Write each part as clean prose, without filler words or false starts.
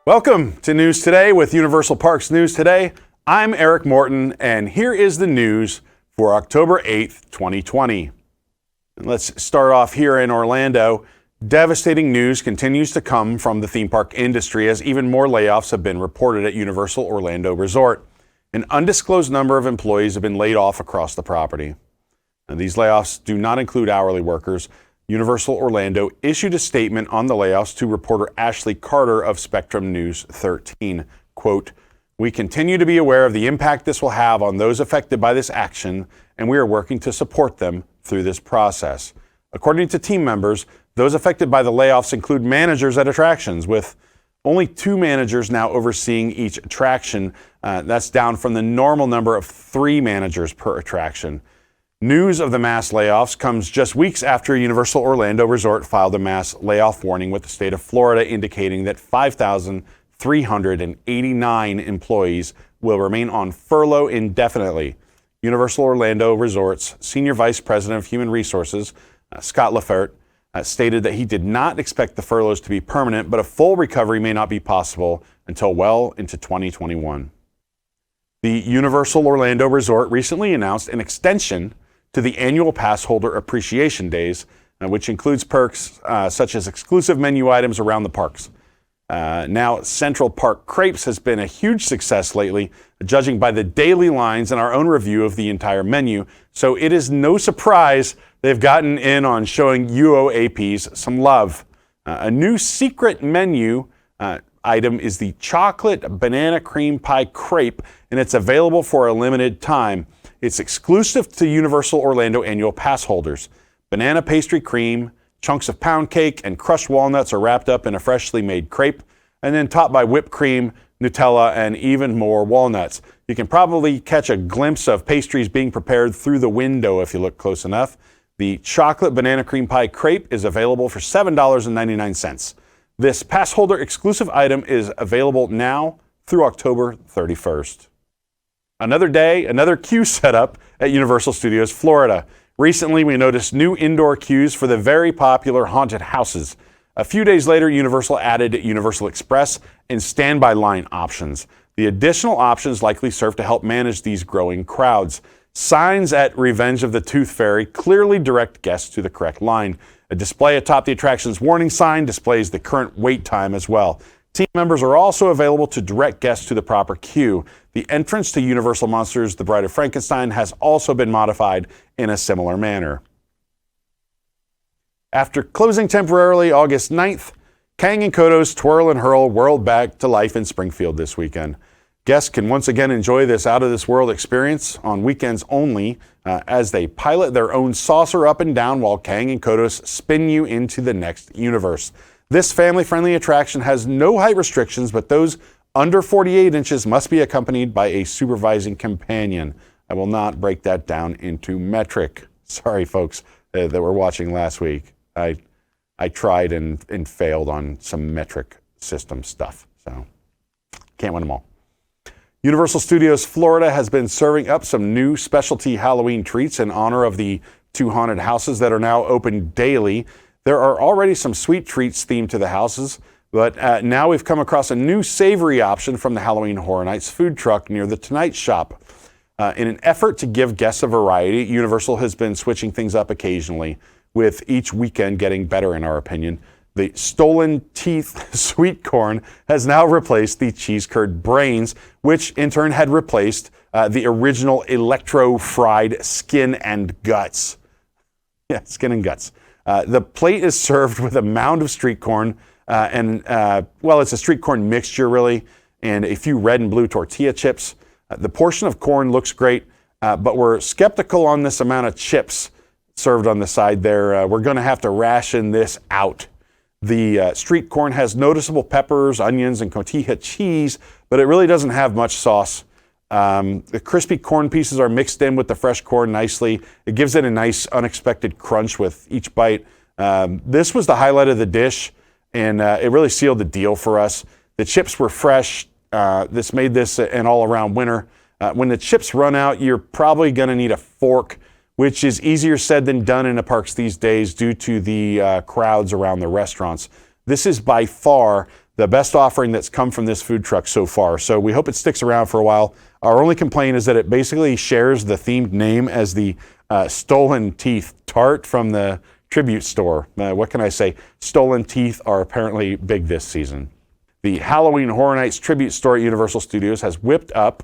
Welcome to News Today with Universal Parks News Today. I'm Eric Morton, and here is the news for October 8th, 2020. And let's start off here in Orlando. Devastating news continues to come from the theme park industry as even more layoffs have been reported at Universal Orlando Resort. An undisclosed number of employees have been laid off across the property. And these layoffs do not include hourly workers. Universal Orlando issued a statement on the layoffs to reporter Ashley Carter of Spectrum News 13. Quote, "We continue to be aware of the impact this will have on those affected by this action, and we are working to support them through this process." According to team members, those affected by the layoffs include managers at attractions, with only 2 managers now overseeing each attraction. That's down from the normal number of 3 managers per attraction. News of the mass layoffs comes just weeks after Universal Orlando Resort filed a mass layoff warning with the state of Florida, indicating that 5,389 employees will remain on furlough indefinitely. Universal Orlando Resort's Senior Vice President of Human Resources, Scott Lefert, stated that he did not expect the furloughs to be permanent, but a full recovery may not be possible until well into 2021. The Universal Orlando Resort recently announced an extension to the annual pass holder appreciation days, which includes perks such as exclusive menu items around the parks. Now, Central Park Crepes has been a huge success lately, judging by the daily lines and our own review of the entire menu. So it is no surprise they've gotten in on showing UOAPs some love. A new secret menu item is the chocolate banana cream pie crepe, and it's available for a limited time. It's exclusive to Universal Orlando annual pass holders. Banana pastry cream, chunks of pound cake, and crushed walnuts are wrapped up in a freshly made crepe, and then topped by whipped cream, Nutella, and even more walnuts. You can probably catch a glimpse of pastries being prepared through the window if you look close enough. The chocolate banana cream pie crepe is available for $7.99. This pass holder exclusive item is available now through October 31st. Another day, another queue set up at Universal Studios Florida. Recently, we noticed new indoor queues for the very popular haunted houses. A few days later, Universal added Universal Express and standby line options. The additional options likely serve to help manage these growing crowds. Signs at Revenge of the Tooth Fairy clearly direct guests to the correct line. A display atop the attraction's warning sign displays the current wait time as well. Team members are also available to direct guests to the proper queue. The entrance to Universal Monsters The Bride of Frankenstein has also been modified in a similar manner. After closing temporarily August 9th, Kang and Kodo's Twirl and Hurl whirled back to life in Springfield this weekend. Guests can once again enjoy this out-of-this-world experience on weekends only as they pilot their own saucer up and down while Kang and Kodos spin you into the next universe. This family-friendly attraction has no height restrictions, but those under 48 inches must be accompanied by a supervising companion. I will not break that down into metric. Sorry, folks, that were watching last week. I tried and failed on some metric system stuff, so can't win them all. Universal Studios Florida has been serving up some new specialty Halloween treats in honor of the 2 haunted houses that are now open daily. There are already some sweet treats themed to the houses, but now we've come across a new savory option from the Halloween Horror Nights food truck near the Tonight Shop. In an effort to give guests a variety, Universal has been switching things up occasionally, with each weekend getting better in our opinion. The Stolen Teeth sweet corn has now replaced the cheese curd brains, which in turn had replaced the original electro-fried skin and guts. Yeah, skin and guts. The plate is served with a mound of street corn it's a street corn mixture really, and a few red and blue tortilla chips. The portion of corn looks great, but we're skeptical on this amount of chips served on the side there. We're going to have to ration this out. The street corn has noticeable peppers, onions, and cotija cheese, but it really doesn't have much sauce. The crispy corn pieces are mixed in with the fresh corn nicely. It gives it a nice unexpected crunch with each bite. This was the highlight of the dish, and it really sealed the deal for us. The chips were fresh. This made this an all-around winner. When the chips run out, you're probably going to need a fork, which is easier said than done in the parks these days due to the crowds around the restaurants. This is by far the best offering that's come from this food truck so far. So we hope it sticks around for a while. Our only complaint is that it basically shares the themed name as the Stolen Teeth tart from the Tribute store. What can I say? Stolen teeth are apparently big this season. The Halloween Horror Nights Tribute store at Universal Studios has whipped up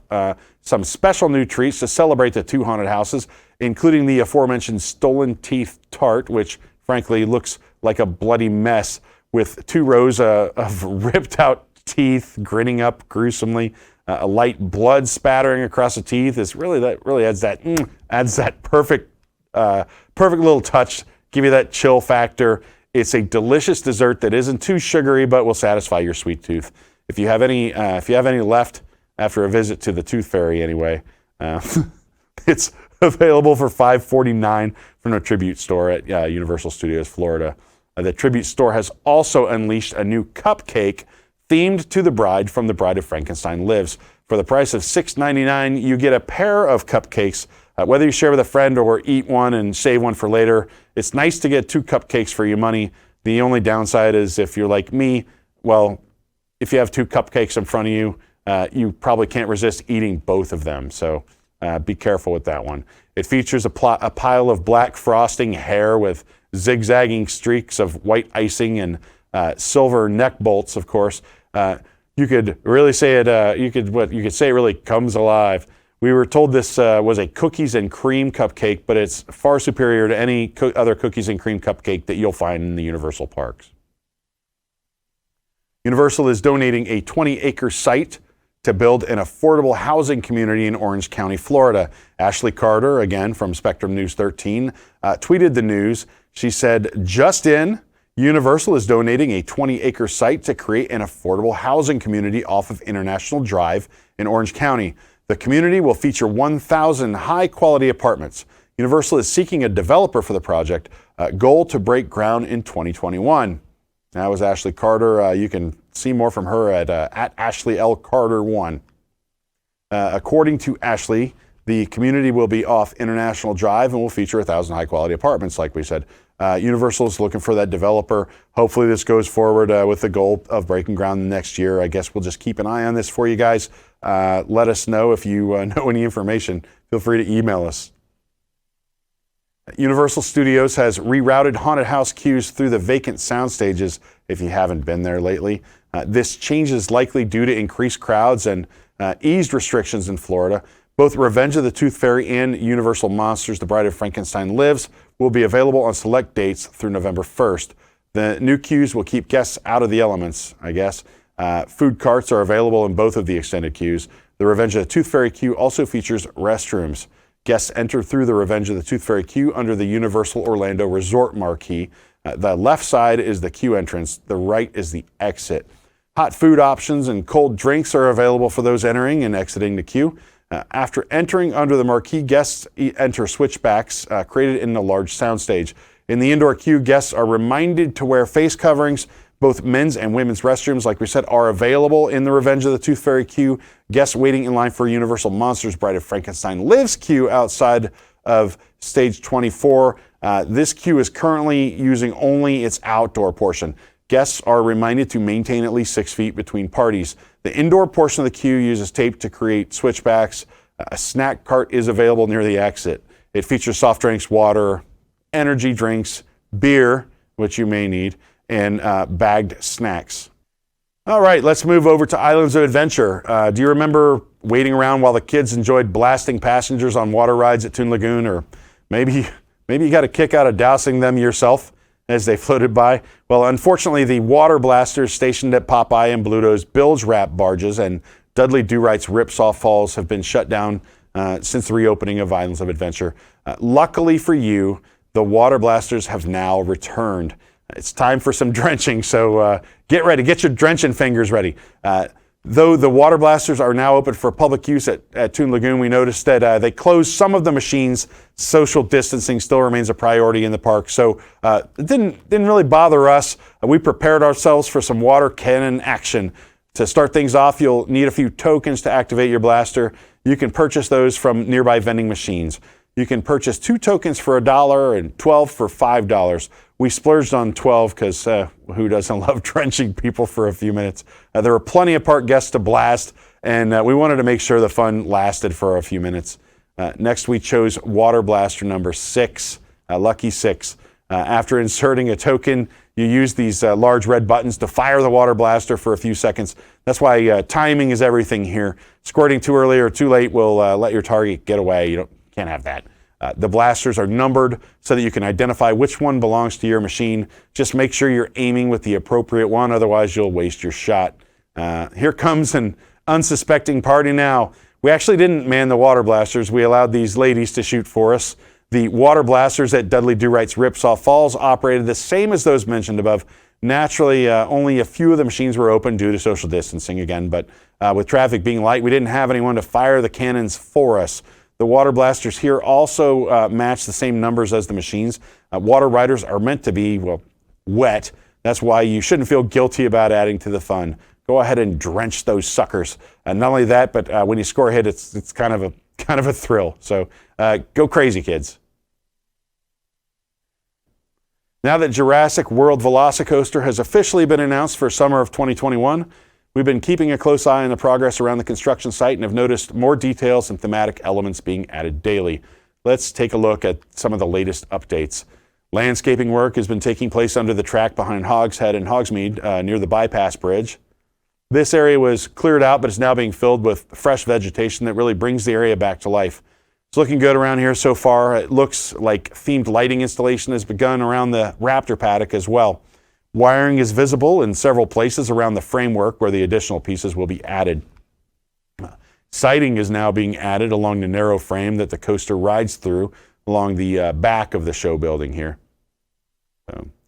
some special new treats to celebrate the 2 haunted houses, including the aforementioned Stolen Teeth tart, which frankly looks like a bloody mess with 2 rows of ripped out teeth grinning up gruesomely, a light blood spattering across the teeth. That really adds that perfect little touch, give you that chill factor. It's a delicious dessert that isn't too sugary but will satisfy your sweet tooth. If you have any left after a visit to the Tooth Fairy, anyway, it's available for $5.49 from the Tribute store at Universal Studios Florida. The Tribute store has also unleashed a new cupcake themed to the bride from The Bride of Frankenstein Lives. For the price of $6.99, you get a pair of cupcakes. Whether you share with a friend or eat one and save one for later, it's nice to get 2 cupcakes for your money. The only downside is if you're like me, well, if you have 2 cupcakes in front of you, you probably can't resist eating both of them. So be careful with that one. It features a pile of black frosting hair with zigzagging streaks of white icing and silver neck bolts, of course. You could really say it. You could say it really comes alive. We were told this was a cookies and cream cupcake, but it's far superior to any other cookies and cream cupcake that you'll find in the Universal parks. Universal is donating a 20-acre site to build an affordable housing community in Orange County, Florida. Ashley Carter, again from Spectrum News 13, tweeted the news. She said, "Just in, Universal is donating a 20-acre site to create an affordable housing community off of International Drive in Orange County. The community will feature 1,000 high-quality apartments. Universal is seeking a developer for the project, goal to break ground in 2021. That was Ashley Carter. You can see more from her at Ashley L. Carter 1. According to Ashley, the community will be off International Drive and will feature 1,000 high-quality apartments, like we said. Universal is looking for that developer. Hopefully this goes forward with the goal of breaking ground next year. I guess we'll just keep an eye on this for you guys. Let us know if you know any information. Feel free to email us. Universal Studios has rerouted haunted house queues through the vacant sound stages if you haven't been there lately. This change is likely due to increased crowds and eased restrictions in Florida. Both Revenge of the Tooth Fairy and Universal Monsters, The Bride of Frankenstein Lives will be available on select dates through November 1st. The new queues will keep guests out of the elements, I guess. Food carts are available in both of the extended queues. The Revenge of the Tooth Fairy queue also features restrooms. Guests enter through the Revenge of the Tooth Fairy queue under the Universal Orlando Resort marquee. The left side is the queue entrance. The right is the exit. Hot food options and cold drinks are available for those entering and exiting the queue. After entering under the marquee, guests enter switchbacks created in a large soundstage. In the indoor queue, guests are reminded to wear face coverings. Both men's and women's restrooms, like we said, are available in the Revenge of the Tooth Fairy queue. Guests waiting in line for Universal Monsters Bride of Frankenstein Lives queue outside of stage 24. This queue is currently using only its outdoor portion. Guests are reminded to maintain at least 6 feet between parties. The indoor portion of the queue uses tape to create switchbacks. A snack cart is available near the exit. It features soft drinks, water, energy drinks, beer, which you may need, and bagged snacks. All right, let's move over to Islands of Adventure. Do you remember waiting around while the kids enjoyed blasting passengers on water rides at Toon Lagoon? Or maybe you got a kick out of dousing them yourself as they floated by? Well, unfortunately, the water blasters stationed at Popeye and Bluto's bilge wrap barges and Dudley Do-Right's Ripsaw Falls have been shut down since the reopening of Islands of Adventure. Luckily for you, the water blasters have now returned. It's time for some drenching, so get ready. Get your drenching fingers ready. Though the water blasters are now open for public use at Toon Lagoon, we noticed that they closed some of the machines. Social distancing still remains a priority in the park, so it didn't really bother us. We prepared ourselves for some water cannon action. To start things off, you'll need a few tokens to activate your blaster. You can purchase those from nearby vending machines. You can purchase 2 tokens for $1 and 12 for $5. We splurged on 12 because who doesn't love drenching people for a few minutes? There were plenty of park guests to blast, and we wanted to make sure the fun lasted for a few minutes. Next, we chose Water Blaster number 6, Lucky 6. After inserting a token, you use these large red buttons to fire the water blaster for a few seconds. That's why timing is everything here. Squirting too early or too late will let your target get away. You can't have that. The blasters are numbered so that you can identify which one belongs to your machine. Just make sure you're aiming with the appropriate one, otherwise you'll waste your shot. Here comes an unsuspecting party now. We actually didn't man the water blasters. We allowed these ladies to shoot for us. The water blasters at Dudley Do Right's Ripsaw Falls operated the same as those mentioned above. Naturally, only a few of the machines were open due to social distancing again, but with traffic being light, we didn't have anyone to fire the cannons for us. The water blasters here also match the same numbers as the machines. Water riders are meant to be, well, wet. That's why you shouldn't feel guilty about adding to the fun. Go ahead and drench those suckers. Not only that, but when you score a hit, it's kind of a thrill. So go crazy, kids. Now that Jurassic World Velocicoaster has officially been announced for summer of 2021, we've been keeping a close eye on the progress around the construction site and have noticed more details and thematic elements being added daily. Let's take a look at some of the latest updates. Landscaping work has been taking place under the track behind Hogshead and Hogsmeade near the bypass bridge. This area was cleared out, but is now being filled with fresh vegetation that really brings the area back to life. It's looking good around here so far. It looks like themed lighting installation has begun around the Raptor paddock as well. Wiring is visible in several places around the framework where the additional pieces will be added. Siding is now being added along the narrow frame that the coaster rides through along the back of the show building here.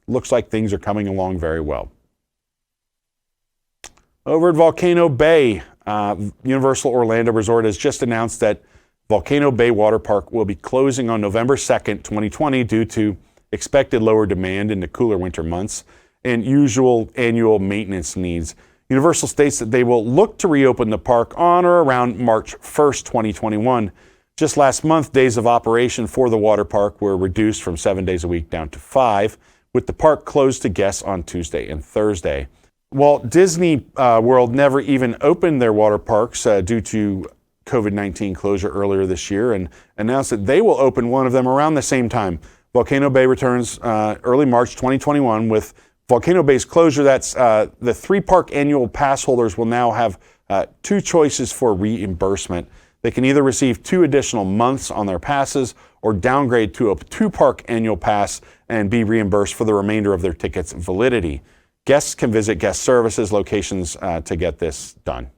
Looks like things are coming along very well. Over at Volcano Bay, Universal Orlando Resort has just announced that Volcano Bay Water Park will be closing on November 2nd, 2020 due to expected lower demand in the cooler winter months and usual annual maintenance needs. Universal states that they will look to reopen the park on or around March 1st, 2021. Just last month, days of operation for the water park were reduced from 7 days a week down to 5, with the park closed to guests on Tuesday and Thursday. Walt Disney World never even opened their water parks due to COVID-19 closure earlier this year and announced that they will open one of them around the same time. Volcano Bay returns early March 2021. With Volcano Bay's closure, that's the 3-park annual pass holders will now have 2 choices for reimbursement. They can either receive 2 additional months on their passes or downgrade to a 2-park annual pass and be reimbursed for the remainder of their ticket's validity. Guests can visit guest services locations to get this done.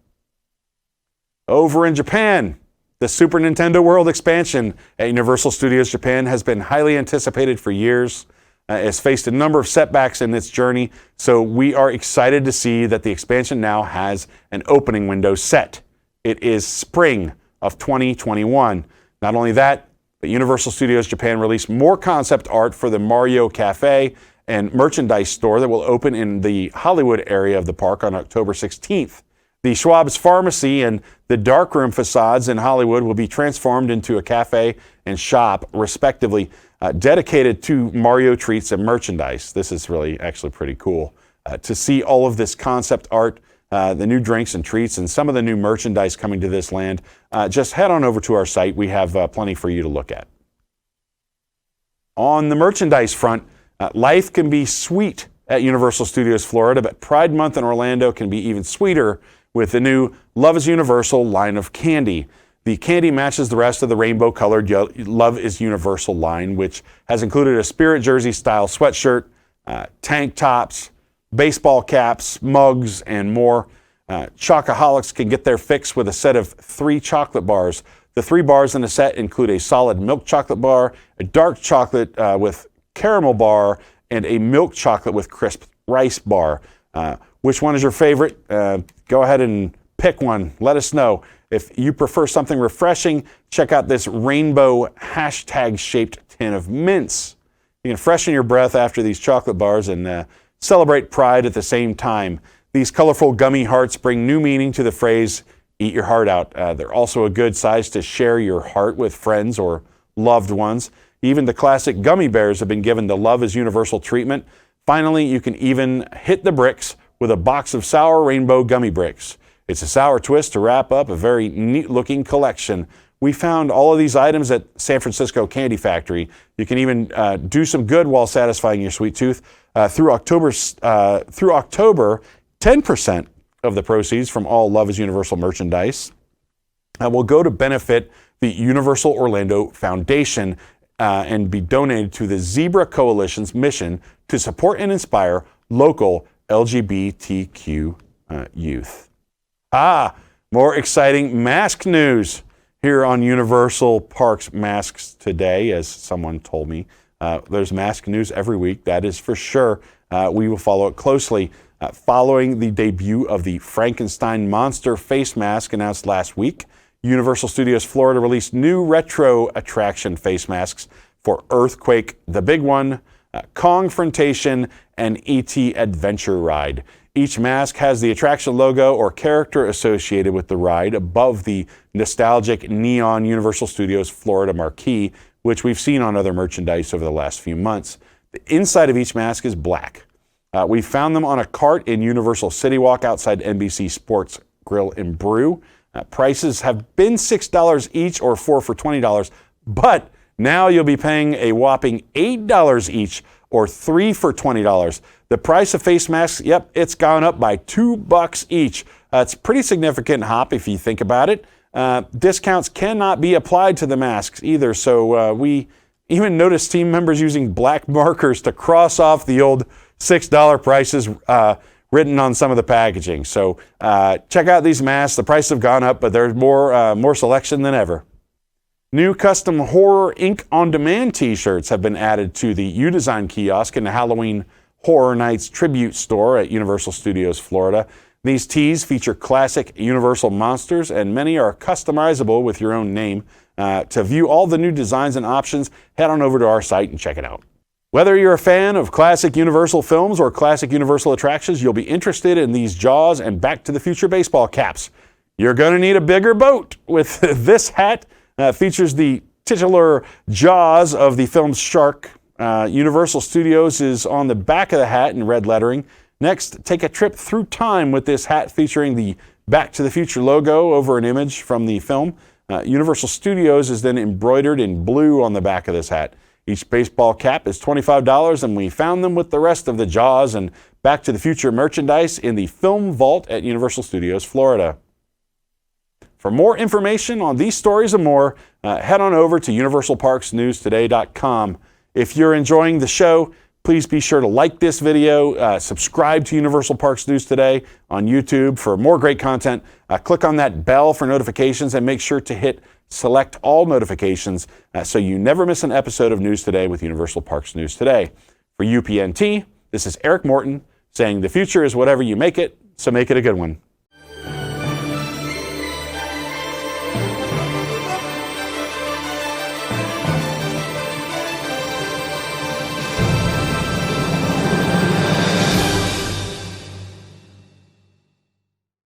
Over in Japan, the Super Nintendo World expansion at Universal Studios Japan has been highly anticipated for years. It's faced a number of setbacks in its journey, so we are excited to see that the expansion now has an opening window set. It is spring of 2021. Not only that, but Universal Studios Japan released more concept art for the Mario Cafe and merchandise store that will open in the Hollywood area of the park on October 16th. The Schwab's Pharmacy and the darkroom facades in Hollywood will be transformed into a cafe and shop, respectively, dedicated to Mario treats and merchandise. This is really actually pretty cool. To see all of this concept art, the new drinks and treats, and some of the new merchandise coming to this land, just head on over to our site. We have plenty for you to look at. On the merchandise front, life can be sweet at Universal Studios Florida, but Pride Month in Orlando can be even sweeter with the new Love is Universal line of candy. The candy matches the rest of the rainbow-colored Love is Universal line, which has included a Spirit Jersey-style sweatshirt, tank tops, baseball caps, mugs, and more. Chocoholics can get their fix with a set of 3 chocolate bars. The 3 bars in the set include a solid milk chocolate bar, a dark chocolate with caramel bar, and a milk chocolate with crisp rice bar. Which one is your favorite? Go ahead and pick one. Let us know. If you prefer something refreshing, check out this rainbow hashtag-shaped tin of mints. You can freshen your breath after these chocolate bars and celebrate Pride at the same time. These colorful gummy hearts bring new meaning to the phrase, eat your heart out. They're also a good size to share your heart with friends or loved ones. Even the classic gummy bears have been given the Love is Universal treatment. Finally, you can even hit the bricks with a box of sour rainbow gummy bricks. It's a sour twist to wrap up a very neat-looking collection. We found all of these items at San Francisco Candy Factory. You can even do some good while satisfying your sweet tooth. Through October, 10% of the proceeds from all Love is Universal merchandise will go to benefit the Universal Orlando Foundation and be donated to the Zebra Coalition's mission to support and inspire local LGBTQ youth. More exciting mask news here on Universal Parks Masks Today, as someone told me. There's mask news every week, that is for sure. We will follow it closely. Following the debut of the Frankenstein monster face mask announced last week, Universal Studios Florida released new retro attraction face masks for Earthquake, the Big One, Kongfrontation, and E.T. Adventure Ride. Each mask has the attraction logo or character associated with the ride above the nostalgic neon Universal Studios Florida marquee, which we've seen on other merchandise over the last few months. The inside of each mask is black. We found them on a cart in Universal City Walk outside NBC Sports Grill and Brew. Prices have been $6 each or 4 for $20, but now you'll be paying a whopping $8 each or 3 for $20. The price of face masks, yep, it's gone up by $2 each. It's a pretty significant hop if you think about it. Discounts cannot be applied to the masks either, so we even noticed team members using black markers to cross off the old $6 prices written on some of the packaging. So check out these masks. The prices have gone up, but there's more selection than ever. New custom horror ink on demand t-shirts have been added to the U-Design kiosk in the Halloween Horror Nights tribute store at Universal Studios Florida. These tees feature classic Universal monsters, and many are customizable with your own name. To view all the new designs and options, head on over to our site and check it out. Whether you're a fan of classic Universal films or classic Universal attractions, you'll be interested in these Jaws and Back to the Future baseball caps. You're going to need a bigger boat with this hat. Features the titular Jaws of the film's shark. Universal Studios is on the back of the hat in red lettering. Next, take a trip through time with this hat featuring the Back to the Future logo over an image from the film. Universal Studios is then embroidered in blue on the back of this hat. Each baseball cap is $25, and we found them with the rest of the Jaws and Back to the Future merchandise in the Film Vault at Universal Studios Florida. For more information on these stories and more, head on over to universalparksnewstoday.com. If you're enjoying the show, please be sure to like this video, subscribe to Universal Parks News Today on YouTube for more great content. Click on that bell for notifications and make sure to hit select all notifications so you never miss an episode of News Today with Universal Parks News Today. For UPNT, this is Eric Morton saying the future is whatever you make it, so make it a good one.